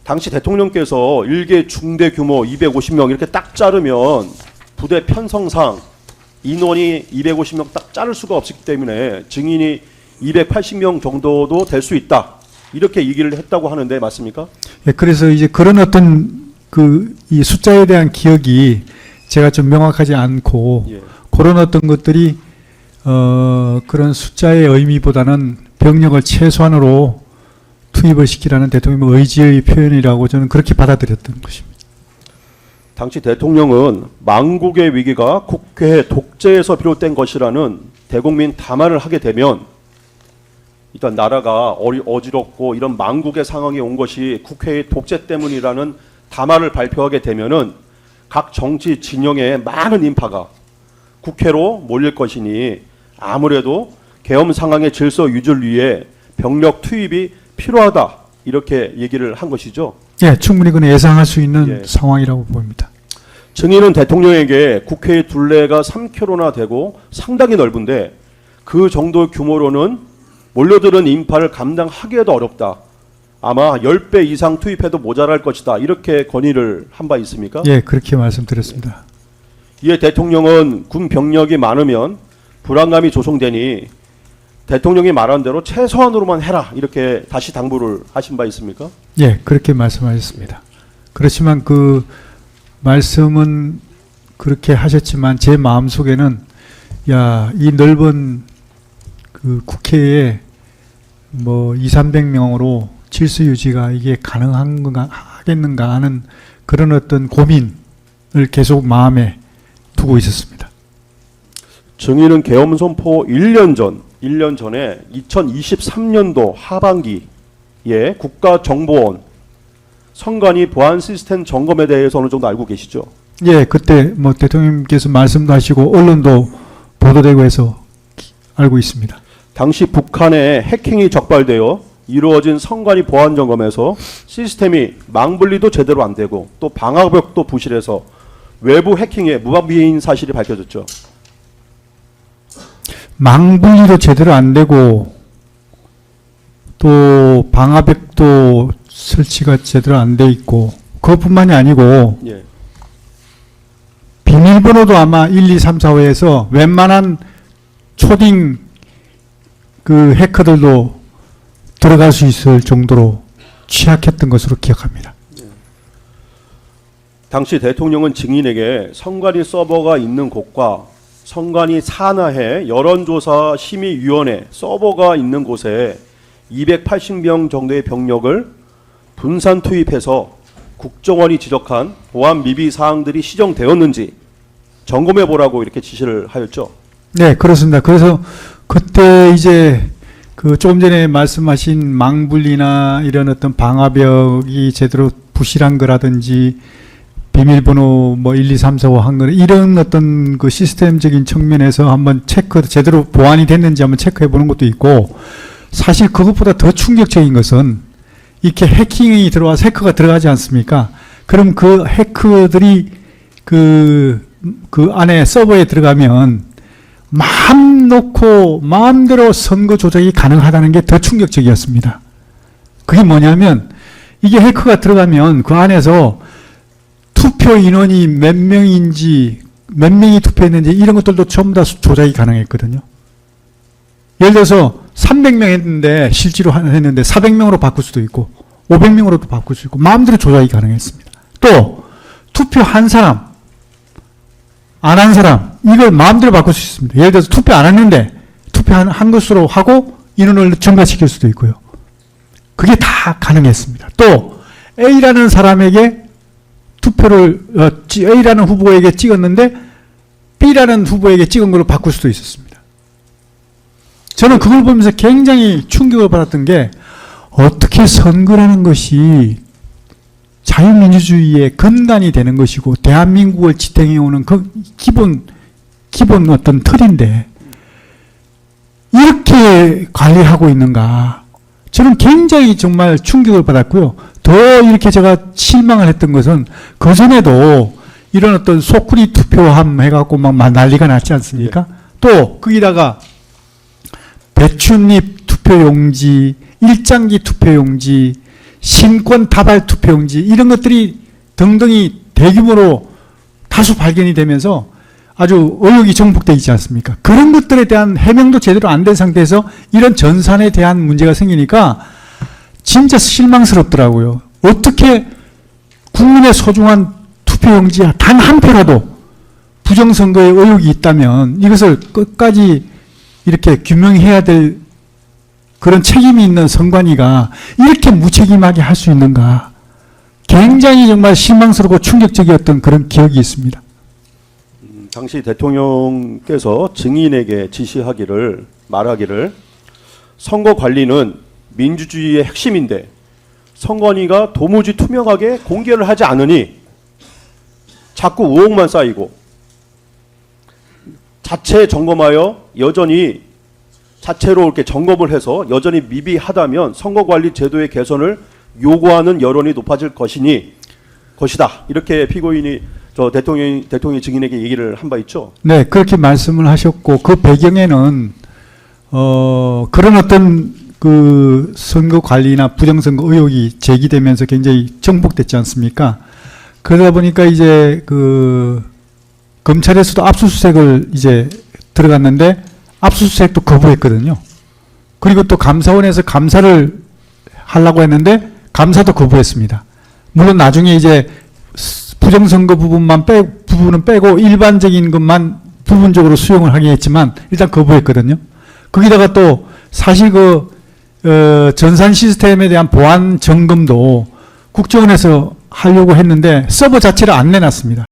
당시 대통령께서 일개 중대 규모 250명 이렇게 딱 자르면 부대 편성상 인원이 250명 딱 자를 수가 없기 때문에 증인이 280명 정도도 될 수 있다. 이렇게 얘기를 했다고 하는데 맞습니까? 예, 그래서 이제 그런 어떤 이 숫자에 대한 기억이 제가 좀 명확하지 않고 예. 그런 어떤 것들이 그런 숫자의 의미보다는 병력을 최소한으로 투입을 시키라는 대통령의 의지의 표현이라고 저는 그렇게 받아들였던 것입니다. 당시 대통령은 망국의 위기가 국회 독재에서 비롯된 것이라는 대국민 담화를 하게 되면 일단 나라가 어지럽고 이런 망국의 상황이 온 것이 국회의 독재 때문이라는 담화를 발표하게 되면은 각 정치 진영의 많은 인파가 국회로 몰릴 것이니 아무래도 계엄 상황의 질서 유지를 위해 병력 투입이 필요하다 이렇게 얘기를 한 것이죠. 예, 충분히 그는 예상할 수 있는 예. 상황이라고 보입니다. 증인은 대통령에게 국회의 둘레가 3km나 되고 상당히 넓은데 그 정도 규모로는 몰려드는 인파를 감당하기에도 어렵다. 아마 10배 이상 투입해도 모자랄 것이다. 이렇게 건의를 한 바 있습니까? 예, 그렇게 말씀드렸습니다. 이에 대통령은 군 병력이 많으면 불안감이 조성되니 대통령이 말한 대로 최소한으로만 해라. 이렇게 다시 당부를 하신 바 있습니까? 예, 그렇게 말씀하셨습니다. 그렇지만 그 말씀은 그렇게 하셨지만 제 마음속에는 야, 이 넓은 그 국회에 뭐 200~300명으로 질서 유지가 이게 가능하겠는가 하는 그런 어떤 고민을 계속 마음에 두고 있었습니다. 증인은 계엄 선포 1년 전에 2023년도 하반기에 국가정보원 선관위 보안 시스템 점검에 대해서 어느 정도 알고 계시죠? 예, 그때 뭐 대통령께서 말씀도 하시고 언론도 보도되고 해서 알고 있습니다. 당시 북한의 해킹이 적발되어 이루어진 선관위 보안 점검에서 시스템이 망분리도 제대로 안 되고 또 방화벽도 부실해서 외부 해킹에 무방비인 사실이 밝혀졌죠. 망분리도 제대로 안 되고 또 방화벽도 설치가 제대로 안 돼 있고 그것뿐만이 아니고 예. 비밀번호도 아마 1, 2, 3, 4호에서 웬만한 초딩 그 해커들도 들어갈 수 있을 정도로 취약했던 것으로 기억합니다. 당시 대통령은 증인에게 선관위 서버가 있는 곳과 선관위 산하의 여론조사 심의위원회 서버가 있는 곳에 280명 정도의 병력을 분산 투입해서 국정원이 지적한 보안 미비 사항들이 시정되었는지 점검해 보라고 이렇게 지시를 하였죠. 네, 그렇습니다. 그래서 그때 이제 그 조금 전에 말씀하신 망분리나 이런 어떤 방화벽이 제대로 부실한 거라든지 비밀번호 뭐 1, 2, 3, 4, 5 한 거는 이런 어떤 그 시스템적인 측면에서 한번 제대로 보완이 됐는지 한번 체크해 보는 것도 있고 사실 그것보다 더 충격적인 것은 이렇게 해킹이 들어와서 해커가 들어가지 않습니까? 그럼 그 해커들이 그 안에 서버에 들어가면 마음 놓고 마음대로 선거 조작이 가능하다는 게 더 충격적이었습니다. 그게 뭐냐면 이게 해커가 들어가면 그 안에서 투표 인원이 몇 명인지 몇 명이 투표했는지 이런 것들도 전부 다 조작이 가능했거든요. 예를 들어서 300명 했는데 실제로 했는데 400명으로 바꿀 수도 있고 500명으로도 바꿀 수 있고 마음대로 조작이 가능했습니다. 또 투표 한 사람 안 한 사람 이걸 마음대로 바꿀 수 있습니다. 예를 들어서 투표 안 했는데 투표 한 것으로 하고 인원을 증가시킬 수도 있고요. 그게 다 가능했습니다. 또 A라는 사람에게 투표를 A라는 후보에게 찍었는데 B라는 후보에게 찍은 걸로 바꿀 수도 있었습니다. 저는 그걸 보면서 굉장히 충격을 받았던 게 어떻게 선거라는 것이 자유민주주의의 근간이 되는 것이고 대한민국을 지탱해오는 그 기본 어떤 틀인데 이렇게 관리하고 있는가 저는 굉장히 정말 충격을 받았고요. 더 이렇게 제가 실망을 했던 것은 그전에도 이런 어떤 소쿠리 투표함 해갖고 막 난리가 났지 않습니까? 또 거기다가 배춧잎 투표용지, 일장기 투표용지, 신권 다발 투표용지 이런 것들이 등등이 대규모로 다수 발견이 되면서 아주 의혹이 정복되어 있지 않습니까? 그런 것들에 대한 해명도 제대로 안 된 상태에서 이런 전산에 대한 문제가 생기니까 진짜 실망스럽더라고요. 어떻게 국민의 소중한 투표용지 단 한 표라도 부정선거에 의혹이 있다면 이것을 끝까지 이렇게 규명해야 될 그런 책임이 있는 선관위가 이렇게 무책임하게 할 수 있는가. 굉장히 정말 실망스럽고 충격적이었던 그런 기억이 있습니다. 당시 대통령께서 증인에게 말하기를 선거 관리는 민주주의의 핵심인데 선관위가 도무지 투명하게 공개를 하지 않으니 자꾸 의혹만 쌓이고 자체 점검하여 여전히 자체로 이렇게 점검을 해서 여전히 미비하다면 선거관리 제도의 개선을 요구하는 여론이 높아질 것이다. 이렇게 피고인이 대통령이 증인에게 얘기를 한 바 있죠. 네, 그렇게 말씀을 하셨고 그 배경에는 그런 어떤 그 선거 관리나 부정선거 의혹이 제기되면서 굉장히 정복됐지 않습니까? 그러다 보니까 이제 그 검찰에서도 압수수색을 이제 들어갔는데 압수수색도 거부했거든요. 그리고 또 감사원에서 감사를 하려고 했는데 감사도 거부했습니다. 물론 나중에 이제 부정선거 부분은 빼고 일반적인 것만 부분적으로 수용을 하긴 했지만 일단 거부했거든요. 거기다가 또 사실 전산 시스템에 대한 보안 점검도 국정원에서 하려고 했는데 서버 자체를 안 내놨습니다.